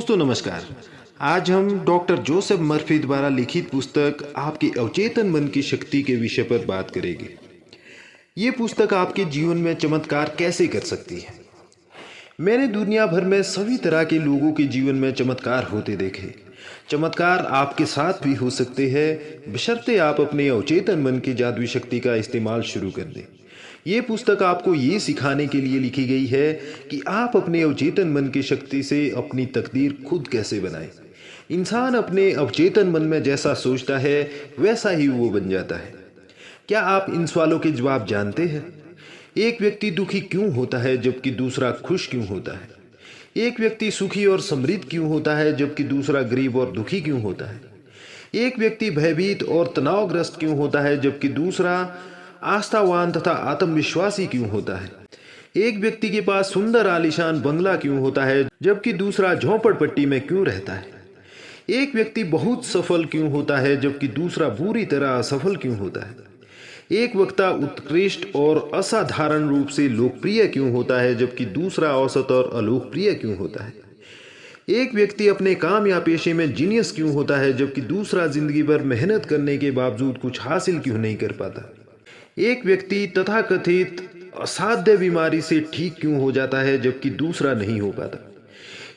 दोस्तों नमस्कार। आज हम डॉक्टर जोसेफ मर्फी द्वारा लिखित पुस्तक आपके अवचेतन मन की शक्ति के विषय पर बात करेंगे। ये पुस्तक आपके जीवन में चमत्कार कैसे कर सकती है। मैंने दुनिया भर में सभी तरह के लोगों के जीवन में चमत्कार होते देखे। चमत्कार आपके साथ भी हो सकते हैं बशर्ते आप अपने अवचेतन मन की जादुई शक्ति का इस्तेमाल शुरू कर दें। ये पुस्तक आपको ये सिखाने के लिए लिखी गई है कि आप अपने अवचेतन मन की शक्ति से अपनी तकदीर खुद कैसे बनाएं। इंसान अपने अवचेतन मन में जैसा सोचता है वैसा ही वो बन जाता है। क्या आप इन सवालों के जवाब जानते हैं? एक व्यक्ति दुखी क्यों होता है जबकि दूसरा खुश क्यों होता है? एक व्यक्ति सुखी और समृद्ध क्यों होता है जबकि दूसरा गरीब और दुखी क्यों होता है? एक व्यक्ति भयभीत और तनावग्रस्त क्यों होता है जबकि दूसरा आस्थावान तथा आत्मविश्वासी क्यों होता है? एक व्यक्ति के पास सुंदर आलीशान बंगला क्यों होता है जबकि दूसरा झोपड़पट्टी में क्यों रहता है? एक व्यक्ति बहुत सफल क्यों होता है जबकि दूसरा बुरी तरह असफल क्यों होता है? एक वक्ता उत्कृष्ट और असाधारण रूप से लोकप्रिय क्यों होता है जबकि दूसरा औसत और अलोकप्रिय क्यों होता है? एक व्यक्ति अपने काम या पेशे में जीनियस क्यों होता है जबकि दूसरा जिंदगी भर मेहनत करने के बावजूद कुछ हासिल क्यों नहीं कर पाता? एक व्यक्ति तथाकथित असाध्य बीमारी से ठीक क्यों हो जाता है जबकि दूसरा नहीं हो पाता?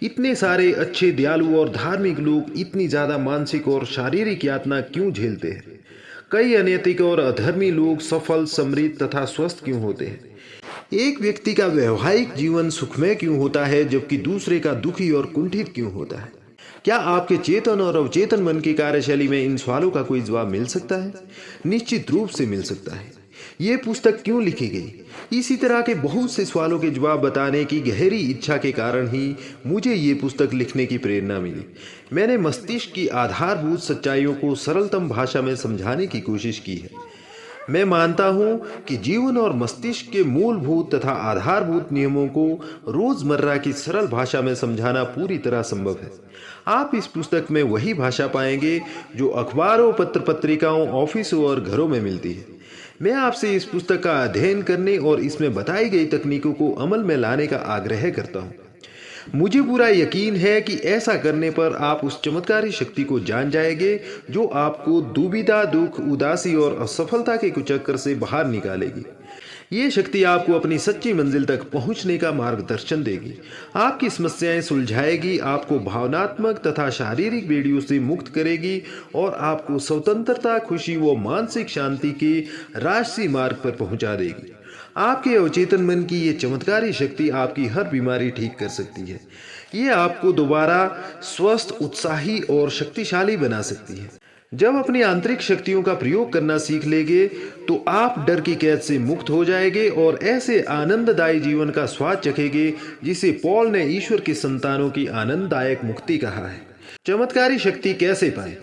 इतने सारे अच्छे, दयालु और धार्मिक लोग इतनी ज्यादा मानसिक और शारीरिक यातना क्यों झेलते हैं? कई अनैतिक और अधर्मी लोग सफल, समृद्ध तथा स्वस्थ क्यों होते हैं? एक व्यक्ति का वैवाहिक जीवन सुखमय क्यों होता है जबकि दूसरे का दुखी और कुंठित क्यों होता है? क्या आपके चेतन और अवचेतन मन की कार्यशैली में इन सवालों का कोई जवाब मिल सकता है? निश्चित रूप से मिल सकता है। ये पुस्तक क्यों लिखी गई? इसी तरह के बहुत से सवालों के जवाब बताने की गहरी इच्छा के कारण ही मुझे ये पुस्तक लिखने की प्रेरणा मिली। मैंने मस्तिष्क की आधारभूत सच्चाइयों को सरलतम भाषा में समझाने की कोशिश की है। मैं मानता हूं कि जीवन और मस्तिष्क के मूलभूत तथा आधारभूत नियमों को रोजमर्रा की सरल भाषा में समझाना पूरी तरह संभव है। आप इस पुस्तक में वही भाषा पाएंगे जो अखबारों, पत्र पत्रिकाओं, ऑफिसों और घरों में मिलती है। मैं आपसे इस पुस्तक का अध्ययन करने और इसमें बताई गई तकनीकों को अमल में लाने का आग्रह करता हूं। मुझे पूरा यकीन है कि ऐसा करने पर आप उस चमत्कारी शक्ति को जान जाएंगे जो आपको दुविधा, दुख, उदासी और असफलता के कुचक्कर से बाहर निकालेगी। ये शक्ति आपको अपनी सच्ची मंजिल तक पहुंचने का मार्गदर्शन देगी, आपकी समस्याएं सुलझाएगी, आपको भावनात्मक तथा शारीरिक बेड़ियों से मुक्त करेगी और आपको स्वतंत्रता, खुशी व मानसिक शांति के राजसी मार्ग पर पहुंचा देगी। आपके अवचेतन मन की ये चमत्कारी शक्ति आपकी हर बीमारी ठीक कर सकती है। ये आपको दोबारा स्वस्थ, उत्साही और शक्तिशाली बना सकती है। जब अपनी आंतरिक शक्तियों का प्रयोग करना सीख लेंगे तो आप डर की कैद से मुक्त हो जाएंगे और ऐसे आनंददायी जीवन का स्वाद चखेंगे जिसे पॉल ने ईश्वर की संतानों की आनंददायक मुक्ति कहा है। चमत्कारी शक्ति कैसे पाएं?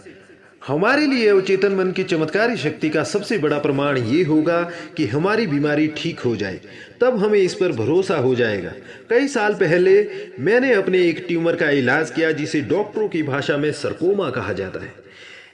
हमारे लिए अवचेतन मन की चमत्कारी शक्ति का सबसे बड़ा प्रमाण ये होगा कि हमारी बीमारी ठीक हो जाए, तब हमें इस पर भरोसा हो जाएगा। कई साल पहले मैंने अपने एक ट्यूमर का इलाज किया जिसे डॉक्टरों की भाषा में सरकोमा कहा जाता है।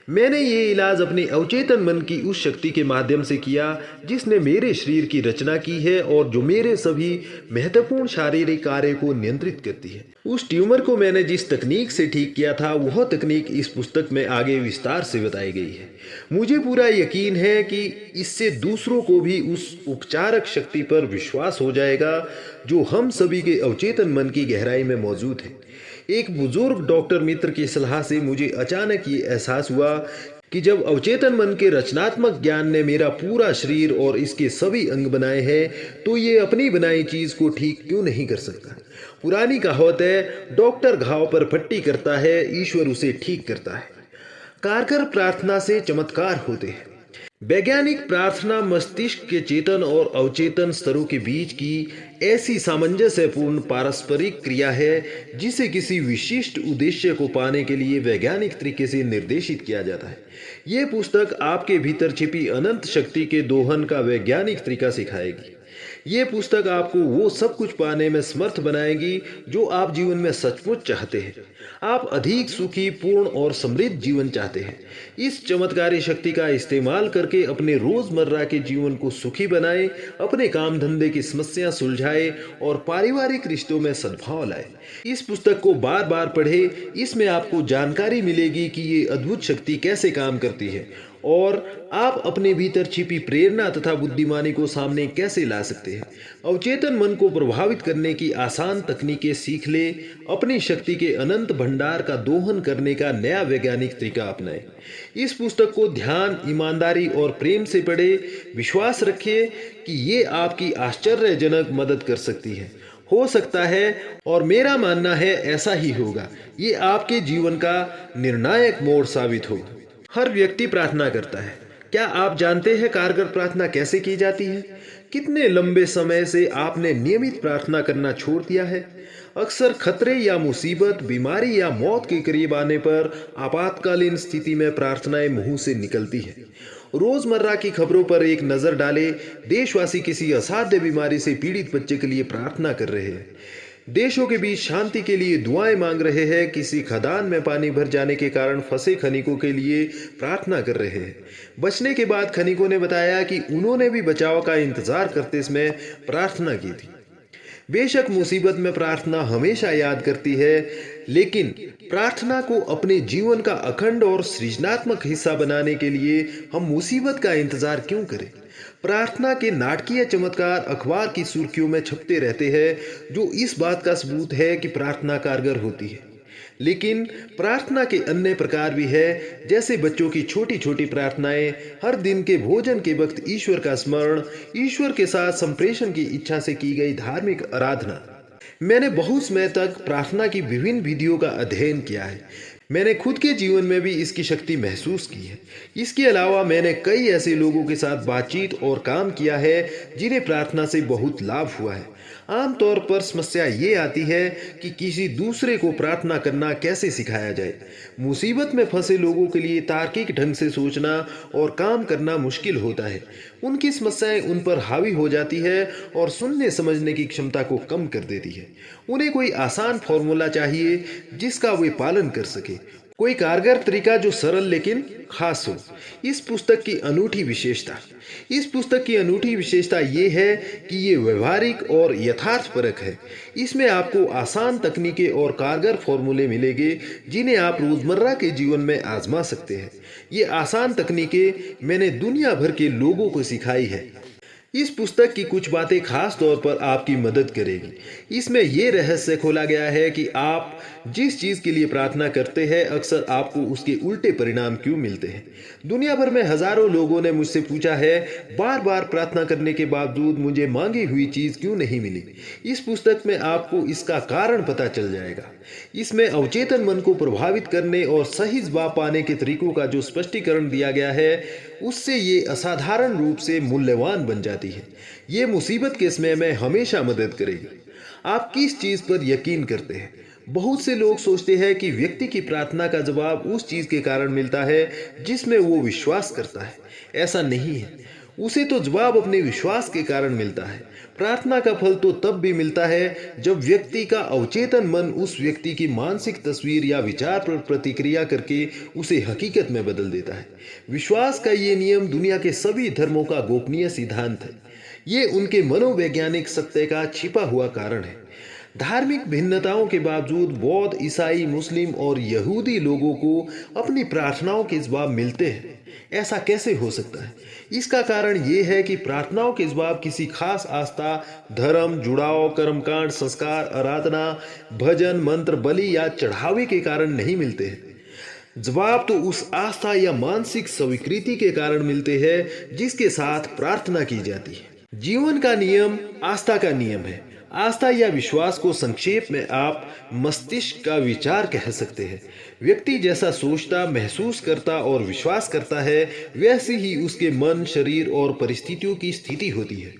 मैंने ये इलाज अपने अवचेतन मन की उस शक्ति के माध्यम से किया जिसने मेरे शरीर की रचना की है और जो मेरे सभी महत्वपूर्ण शारीरिक कार्य को नियंत्रित करती है। उस ट्यूमर को मैंने जिस तकनीक से ठीक किया था वह तकनीक इस पुस्तक में आगे विस्तार से बताई गई है। मुझे पूरा यकीन है कि इससे दूसरों को भी उस उपचारक शक्ति पर विश्वास हो जाएगा जो हम सभी के अवचेतन मन की गहराई में मौजूद है। एक बुजुर्ग डॉक्टर मित्र की सलाह से मुझे अचानक ये एहसास हुआ कि जब अवचेतन मन के रचनात्मक ज्ञान ने मेरा पूरा शरीर और इसके सभी अंग बनाए हैं तो ये अपनी बनाई चीज को ठीक क्यों नहीं कर सकता। पुरानी कहावत है, डॉक्टर घाव पर पट्टी करता है, ईश्वर उसे ठीक करता है। कारगर प्रार्थना से चमत्कार होते हैं। वैज्ञानिक प्रार्थना मस्तिष्क के चेतन और अवचेतन स्तरों के बीच की ऐसी सामंजस्यपूर्ण पारस्परिक क्रिया है जिसे किसी विशिष्ट उद्देश्य को पाने के लिए वैज्ञानिक तरीके से निर्देशित किया जाता है। ये पुस्तक आपके भीतर छिपी अनंत शक्ति के दोहन का वैज्ञानिक तरीका सिखाएगी। ये पुस्तक आपको वो सब कुछ पाने में समर्थ बनाएगी जो आप जीवन में सचमुच चाहते हैं। आप अधिक सुखी, पूर्ण और समृद्ध जीवन चाहते हैं। इस चमत्कारी शक्ति का इस्तेमाल करके अपने रोजमर्रा के जीवन को सुखी बनाएं, अपने काम धंधे की समस्या सुलझाएं और पारिवारिक रिश्तों में सद्भाव लाएं। इस पुस्तक को बार बार पढ़ें। इसमें आपको जानकारी मिलेगी कि ये अद्भुत शक्ति कैसे काम करती है और आप अपने भीतर छिपी प्रेरणा तथा बुद्धिमानी को सामने कैसे ला सकते हैं। अवचेतन मन को प्रभावित करने की आसान तकनीकें सीख ले। अपनी शक्ति के अनंत भंडार का दोहन करने का नया वैज्ञानिक तरीका अपनाएं। इस पुस्तक को ध्यान, ईमानदारी और प्रेम से पढ़ें। विश्वास रखिए कि ये आपकी आश्चर्यजनक मदद कर सकती है। हो सकता है और मेरा मानना है ऐसा ही होगा। ये आपके जीवन का निर्णायक मोड़ साबित होगा। हर व्यक्ति प्रार्थना करता है। क्या आप जानते हैं कारगर प्रार्थना कैसे की जाती है? कितने लंबे समय से आपने नियमित प्रार्थना करना छोड़ दिया है? अक्सर खतरे या मुसीबत, बीमारी या मौत के करीब आने पर आपातकालीन स्थिति में प्रार्थनाएं मुंह से निकलती है। रोजमर्रा की खबरों पर एक नजर डालें। देशवासी किसी असाध्य बीमारी से पीड़ित बच्चे के लिए प्रार्थना कर रहे हैं। देशों के बीच शांति के लिए दुआएं मांग रहे हैं। किसी खदान में पानी भर जाने के कारण फंसे खनिकों के लिए प्रार्थना कर रहे हैं। बचने के बाद खनिकों ने बताया कि उन्होंने भी बचाव का इंतजार करते समय प्रार्थना की थी। बेशक मुसीबत में प्रार्थना हमेशा याद करती है, लेकिन प्रार्थना को अपने जीवन का अखंड और सृजनात्मक हिस्सा बनाने के लिए हम मुसीबत का इंतजार क्यों करें? प्रार्थना के नाटकीय चमत्कार अखबार की सुर्खियों में छपते रहते हैं, जो इस बात का सबूत है कि प्रार्थना कारगर होती है। लेकिन प्रार्थना के अन्य प्रकार भी है, जैसे बच्चों की छोटी छोटी प्रार्थनाएं, हर दिन के भोजन के वक्त ईश्वर का स्मरण, ईश्वर के साथ संप्रेषण की इच्छा से की गई धार्मिक आराधना। मैंने बहुत समय तक प्रार्थना की विभिन्न विधियों का अध्ययन किया है। मैंने खुद के जीवन में भी इसकी शक्ति महसूस की है। इसके अलावा मैंने कई ऐसे लोगों के साथ बातचीत और काम किया है जिन्हें प्रार्थना से बहुत लाभ हुआ है। आमतौर पर समस्या ये आती है कि किसी दूसरे को प्रार्थना करना कैसे सिखाया जाए। मुसीबत में फंसे लोगों के लिए तार्किक ढंग से सोचना और काम करना मुश्किल होता है। उनकी समस्याएं उन पर हावी हो जाती है और सुनने समझने की क्षमता को कम कर देती है। उन्हें कोई आसान फॉर्मूला चाहिए जिसका वे पालन कर सके, कोई कारगर तरीका जो सरल लेकिन खास हो। इस पुस्तक की अनूठी विशेषता ये है कि ये व्यवहारिक और यथार्थपरक है। इसमें आपको आसान तकनीकें और कारगर फॉर्मूले मिलेंगे जिन्हें आप रोजमर्रा के जीवन में आजमा सकते हैं। ये आसान तकनीकें मैंने दुनिया भर के लोगों को सिखाई है। इस पुस्तक की कुछ बातें खास तौर पर आपकी मदद करेगी। इसमें यह रहस्य खोला गया है कि आप जिस चीज के लिए प्रार्थना करते हैं, अक्सर आपको उसके उल्टे परिणाम क्यों मिलते हैं। दुनिया भर में हजारों लोगों ने मुझसे पूछा है, बार बार प्रार्थना करने के बावजूद मुझे मांगी हुई चीज क्यों नहीं मिली। इस पुस्तक में आपको इसका कारण पता चल जाएगा। इसमें अवचेतन मन को प्रभावित करने और सही जवाब पाने के तरीकों का जो स्पष्टीकरण दिया गया है, उससे ये असाधारण रूप से मूल्यवान बन जाती है। ये मुसीबत के समय में हमेशा मदद करेगी। आप किस चीज पर यकीन करते हैं? बहुत से लोग सोचते हैं कि व्यक्ति की प्रार्थना का जवाब उस चीज के कारण मिलता है जिसमें वो विश्वास करता है। ऐसा नहीं है। उसे तो जवाब अपने विश्वास के कारण मिलता है। प्रार्थना का फल तो तब भी मिलता है जब व्यक्ति का अवचेतन मन उस व्यक्ति की मानसिक तस्वीर या विचार पर प्रतिक्रिया करके उसे हकीकत में बदल देता है। विश्वास का ये नियम दुनिया के सभी धर्मों का गोपनीय सिद्धांत है। ये उनके मनोवैज्ञानिक सत्य का छिपा हुआ कारण है। धार्मिक भिन्नताओं के बावजूद बौद्ध, ईसाई, मुस्लिम और यहूदी लोगों को अपनी प्रार्थनाओं के जवाब मिलते हैं। ऐसा कैसे हो सकता है? इसका कारण यह है कि प्रार्थनाओं के जवाब किसी खास आस्था, धर्म, जुड़ाव, कर्मकांड, संस्कार, आराधना, भजन, मंत्र, बलि या चढ़ावे के कारण नहीं मिलते हैं। जवाब तो उस आस्था या मानसिक स्वीकृति के कारण मिलते हैं जिसके साथ प्रार्थना की जाती है। जीवन का नियम आस्था का नियम है। आस्था या विश्वास को संक्षेप में आप मस्तिष्क का विचार कह सकते हैं। व्यक्ति जैसा सोचता, महसूस करता और विश्वास करता है, वैसी ही उसके मन, शरीर और परिस्थितियों की स्थिति होती है।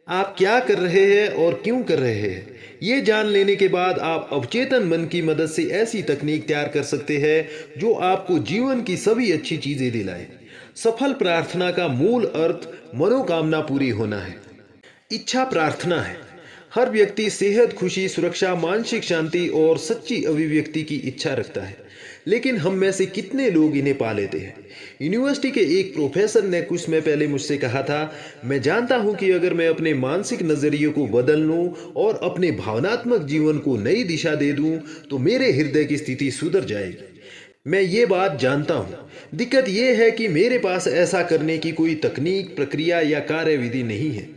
आप क्या कर रहे हैं और क्यों कर रहे हैं, ये जान लेने के बाद आप अवचेतन मन की मदद से ऐसी तकनीक तैयार कर सकते हैं जो आपको जीवन की सभी अच्छी चीजें दिलाए। सफल प्रार्थना का मूल अर्थ मनोकामना पूरी होना है। इच्छा प्रार्थना है। हर व्यक्ति सेहत, खुशी, सुरक्षा, मानसिक शांति और सच्ची अभिव्यक्ति की इच्छा रखता है, लेकिन हम में से कितने लोग इन्हें पा लेते हैं? यूनिवर्सिटी के एक प्रोफेसर ने कुछ समय पहले मुझसे कहा था, मैं जानता हूं कि अगर मैं अपने मानसिक नजरिए को बदल लूं और अपने भावनात्मक जीवन को नई दिशा दे दूं तो मेरे हृदय की स्थिति सुधर जाएगी। मैं ये बात जानता हूं। दिक्कत यह है कि मेरे पास ऐसा करने की कोई तकनीक, प्रक्रिया या कार्यविधि नहीं है।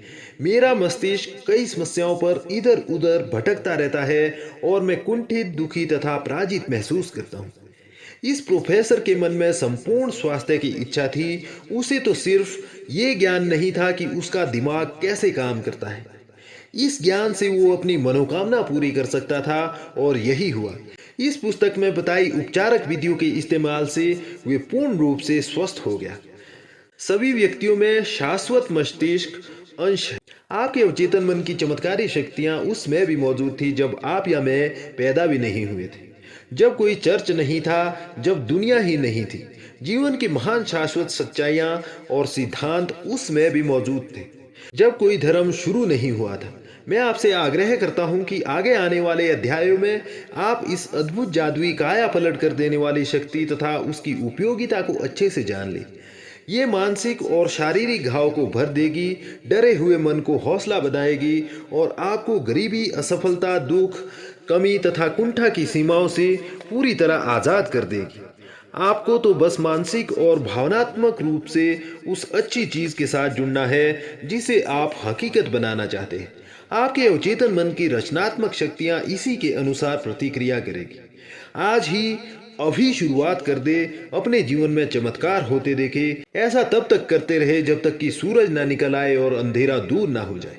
मेरा मस्तिष्क कई समस्याओं पर इधर उधर भटकता रहता है और मैं कुंठित, दुखी तथा पराजित महसूस करता हूँ। इस प्रोफेसर के मन में संपूर्ण स्वास्थ्य की इच्छा थी। उसे तो सिर्फ ये ज्ञान नहीं था कि उसका दिमाग कैसे काम करता है। इस ज्ञान से वो अपनी मनोकामना पूरी कर सकता था और यही हुआ। इस पुस्तक में बताई उपचारक विधियों के इस्तेमाल से वे पूर्ण रूप से स्वस्थ हो गया। सभी व्यक्तियों में शाश्वत मस्तिष्क अंश है। आपके अवचेतन मन की चमत्कारी शक्तियां उस में भी मौजूद थी जब आप या मैं पैदा भी नहीं हुए थे, जब कोई चर्च नहीं था, जब दुनिया ही नहीं थी। जीवन की महान शाश्वत सच्चाइयां और सिद्धांत उस में भी मौजूद थे जब कोई धर्म शुरू नहीं हुआ था। मैं आपसे आग्रह करता हूं कि आगे आने वाले अध्यायों में आप इस अद्भुत जादुई काया पलट कर देने वाली शक्ति तथा उसकी उपयोगिता को अच्छे से जान लें। ये मानसिक और शारीरिक घाव को भर देगी, डरे हुए मन को हौसला बढ़ाएगी और आपको गरीबी, असफलता, दुख, कमी तथा कुंठा की सीमाओं से पूरी तरह आज़ाद कर देगी। आपको तो बस मानसिक और भावनात्मक रूप से उस अच्छी चीज़ के साथ जुड़ना है जिसे आप हकीकत बनाना चाहते हैं। आपके अवचेतन मन की रचनात्मक शक्तियाँ इसी के अनुसार प्रतिक्रिया करेगी। आज ही, अभी शुरुआत कर दे, अपने जीवन में चमत्कार होते देखे। ऐसा तब तक करते रहे जब तक कि सूरज ना निकल आए और अंधेरा दूर ना हो जाए।